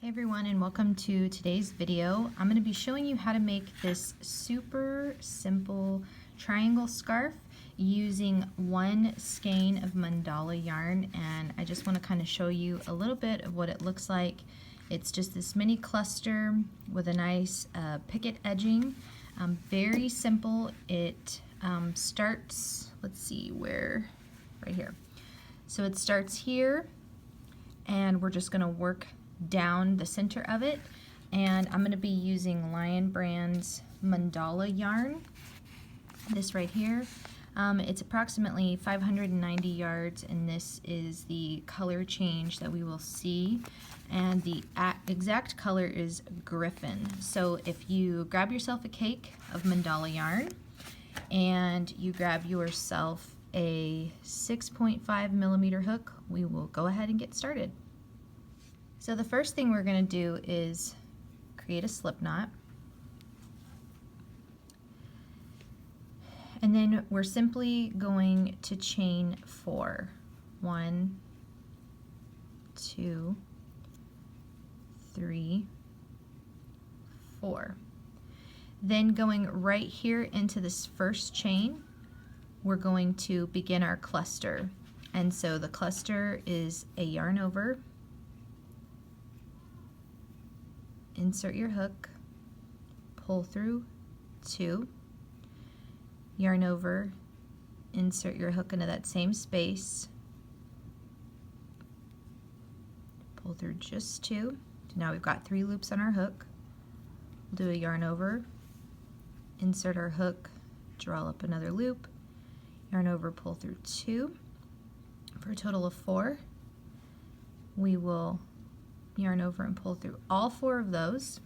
Hey everyone, and welcome to today's video. I'm going to be showing you how to make this super simple triangle scarf using one skein of Mandala yarn, and I just want to kind of show you a little bit of what it looks like. It's just this mini cluster with a nice picket edging. Very simple. It starts, let's see where, right here. So it starts here, and we're just going to work down the center of it, and I'm going to be using Lion Brand's Mandala yarn, this right here. It's approximately 590 yards, and this is the color change that we will see, and the exact color is Griffin. So if you grab yourself a cake of Mandala yarn and you grab yourself a 6.5 millimeter hook, we will go ahead and get started. So the first thing we're going to do is create a slip knot, and then we're simply going to chain 4. 1, 2, 3, 4. Then going right here into this first chain, we're going to begin our cluster. And so the cluster is a yarn over, insert your hook, pull through 2, yarn over, insert your hook into that same space, pull through just 2. So now we've got 3 loops on our hook. We'll do a yarn over, insert our hook, draw up another loop, yarn over, pull through 2 for a total of 4. We will yarn over and pull through all 4 of those,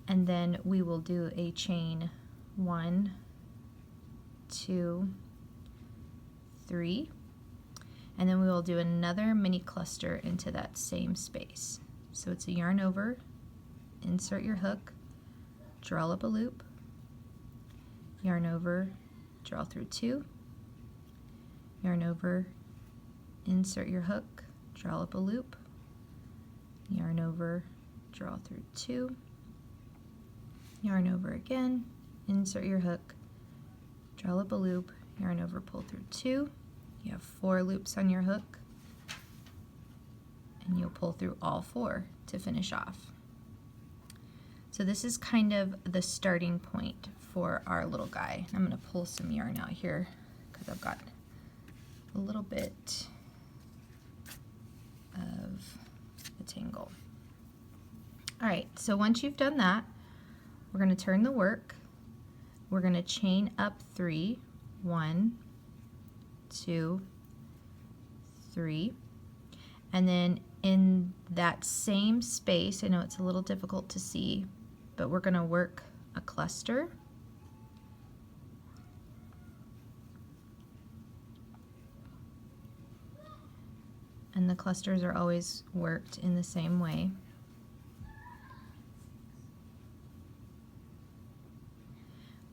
and then we will do a chain 1, 2, 3, and then we will do another mini cluster into that same space. So it's a yarn over, insert your hook, draw up a loop, yarn over, draw through 2, yarn over, insert your hook, draw up a loop, yarn over, draw through 2, yarn over again, insert your hook, draw up a loop, yarn over, pull through 2. You have 4 loops on your hook, and you'll pull through all 4 to finish off. So this is kind of the starting point for our little guy. I'm going to pull some yarn out here because I've got a little bit of a tangle. Alright, so once you've done that, we're going to turn the work. We're going to chain up 3, 1, 2, 3, and then in that same space, I know it's a little difficult to see, but we're going to work a cluster. And the clusters are always worked in the same way.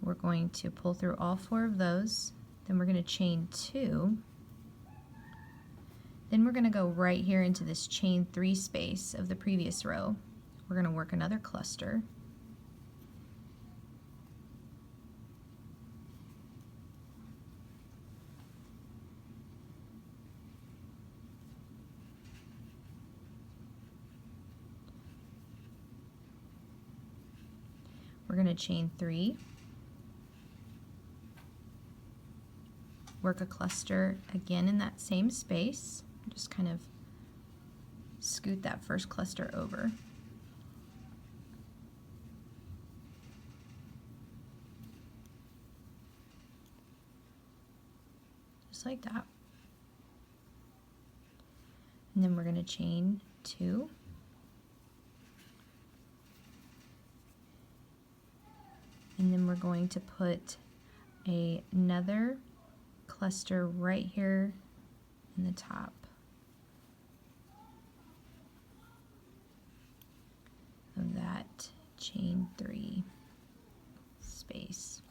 We're going to pull through all 4 of those, then we're going to chain 2, then we're going to go right here into this chain 3 space of the previous row. We're going to work another cluster. We're going to chain 3, work a cluster again in that same space, just kind of scoot that first cluster over. Just like that. And then we're going to chain 2. And then we're going to put another cluster right here in the top of that chain 3 space.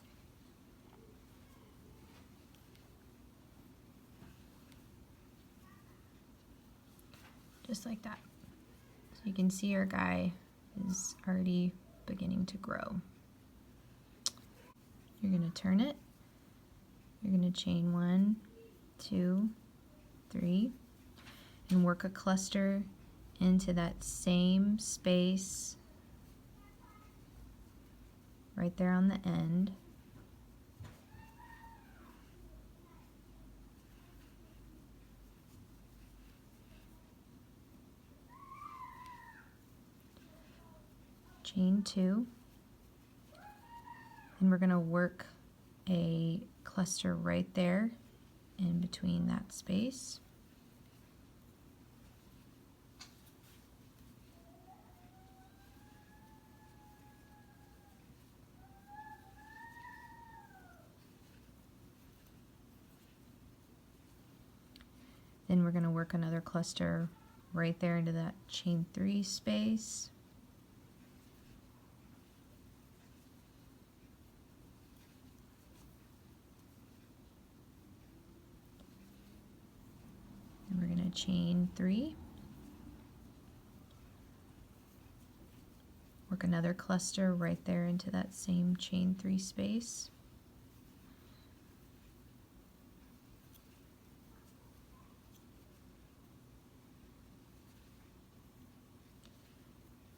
Just like that. So you can see our guy is already beginning to grow. You're going to turn it. You're going to chain 1, 2, 3, and work a cluster into that same space right there on the end. Chain 2, and we're going to work a cluster right there in between that space. Then we're going to work another cluster right there into that chain 3 space. And we're going to chain 3. Work another cluster right there into that same chain 3 space.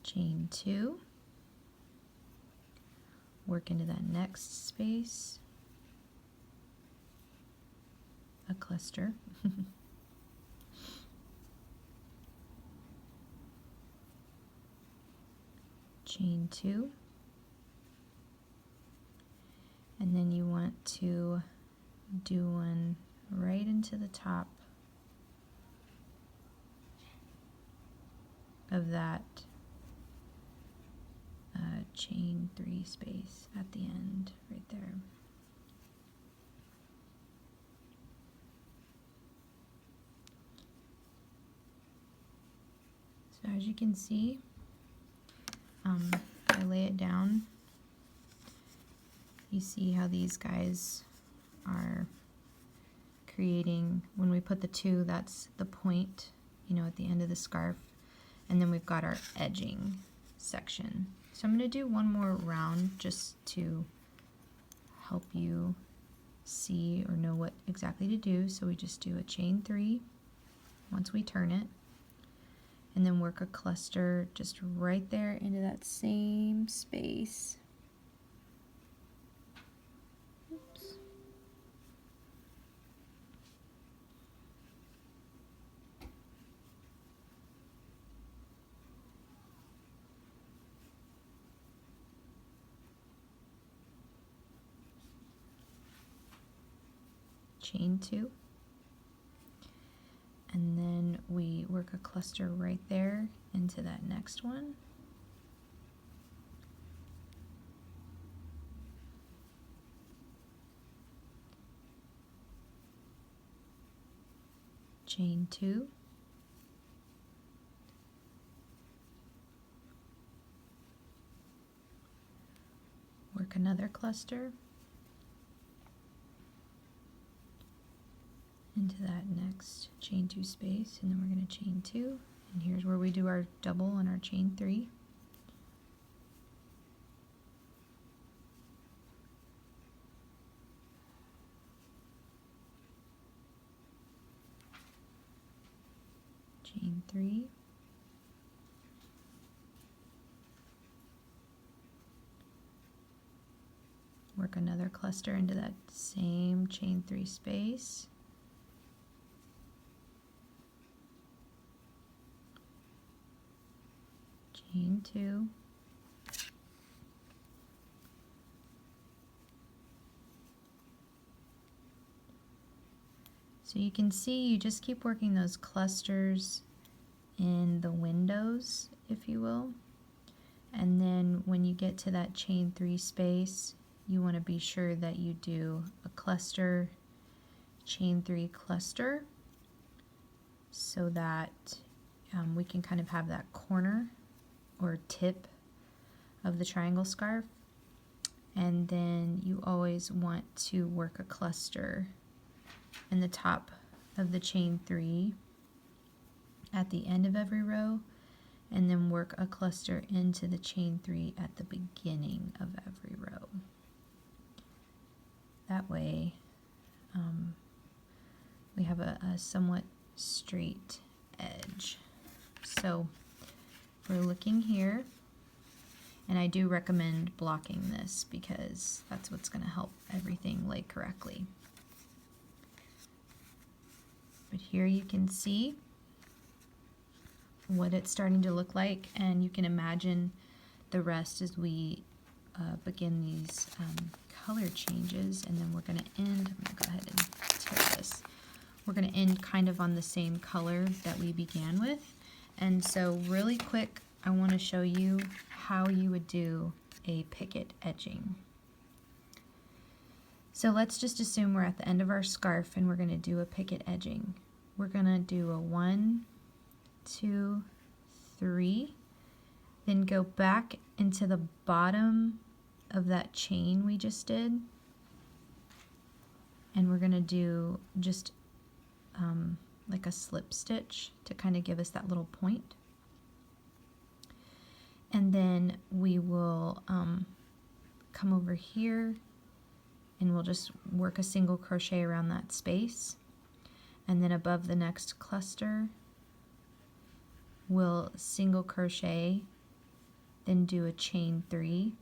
Chain 2, work into that next space, a cluster, chain 2, and then you want to do one right into the top of that chain 3 space at the end, right there. So as you can see, if I lay it down, you see how these guys are creating, when we put the 2, that's the point, you know, at the end of the scarf, and then we've got our edging section. So I'm going to do one more round just to help you see or know what exactly to do. So we just do a chain 3 once we turn it, and then work a cluster just right there into that same space. Oops. Chain 2, and then we work a cluster right there into that next one. Chain 2, work another cluster into that next chain 2 space, and then we're going to chain 2, and here's where we do our double on our chain 3. Chain 3, work another cluster into that same chain 3 space. Chain 2, so you can see you just keep working those clusters in the windows, if you will, and then when you get to that chain 3 space, you want to be sure that you do a cluster, chain 3 cluster, so that we can kind of have that corner or tip of the triangle scarf. And then you always want to work a cluster in the top of the chain 3 at the end of every row, and then work a cluster into the chain 3 at the beginning of every row. That way we have a somewhat straight edge. So we're looking here, and I do recommend blocking this because that's what's going to help everything lay correctly. But here you can see what it's starting to look like, and you can imagine the rest as we begin these color changes, and then we're going to end, I'm going to go ahead and tip this. We're going to end kind of on the same color that we began with. And so really quick, I want to show you how you would do a picket edging. So let's just assume we're at the end of our scarf and we're going to do a picket edging. We're going to do a 1, 2, 3, then go back into the bottom of that chain we just did, and we're going to do just like a slip stitch to kind of give us that little point. And then we will come over here and we'll just work a single crochet around that space, and then above the next cluster we'll single crochet, then do a chain 3,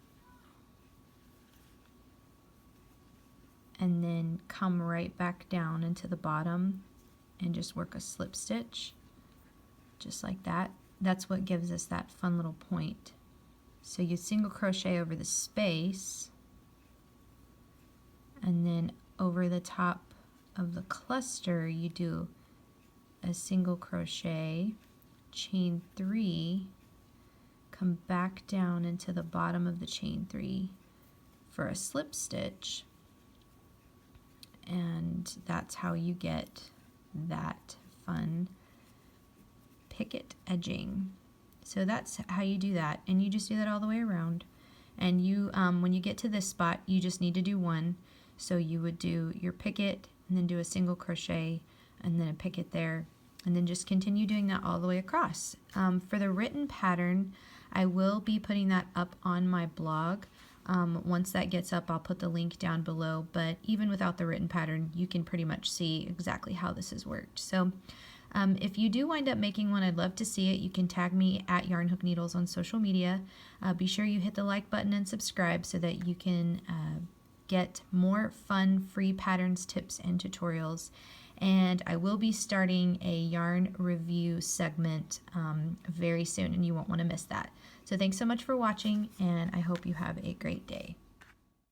and then come right back down into the bottom and just work a slip stitch just like that. That's what gives us that fun little point. So you single crochet over the space, and then over the top of the cluster you do a single crochet, chain 3, come back down into the bottom of the chain 3 for a slip stitch, and that's how you get that fun picket edging. So that's how you do that, and you just do that all the way around. And you when you get to this spot, you just need to do 1. So you would do your picket and then do a single crochet and then a picket there, and then just continue doing that all the way across. For the written pattern, I will be putting that up on my blog. Once that gets up, I'll put the link down below, but even without the written pattern, you can pretty much see exactly how this has worked. So if you do wind up making one, I'd love to see it. You can tag me at Yarn Hook Needles on social media. Be sure you hit the like button and subscribe so that you can get more fun free patterns, tips, and tutorials. And I will be starting a yarn review segment very soon, and you won't want to miss that. So thanks so much for watching, and I hope you have a great day.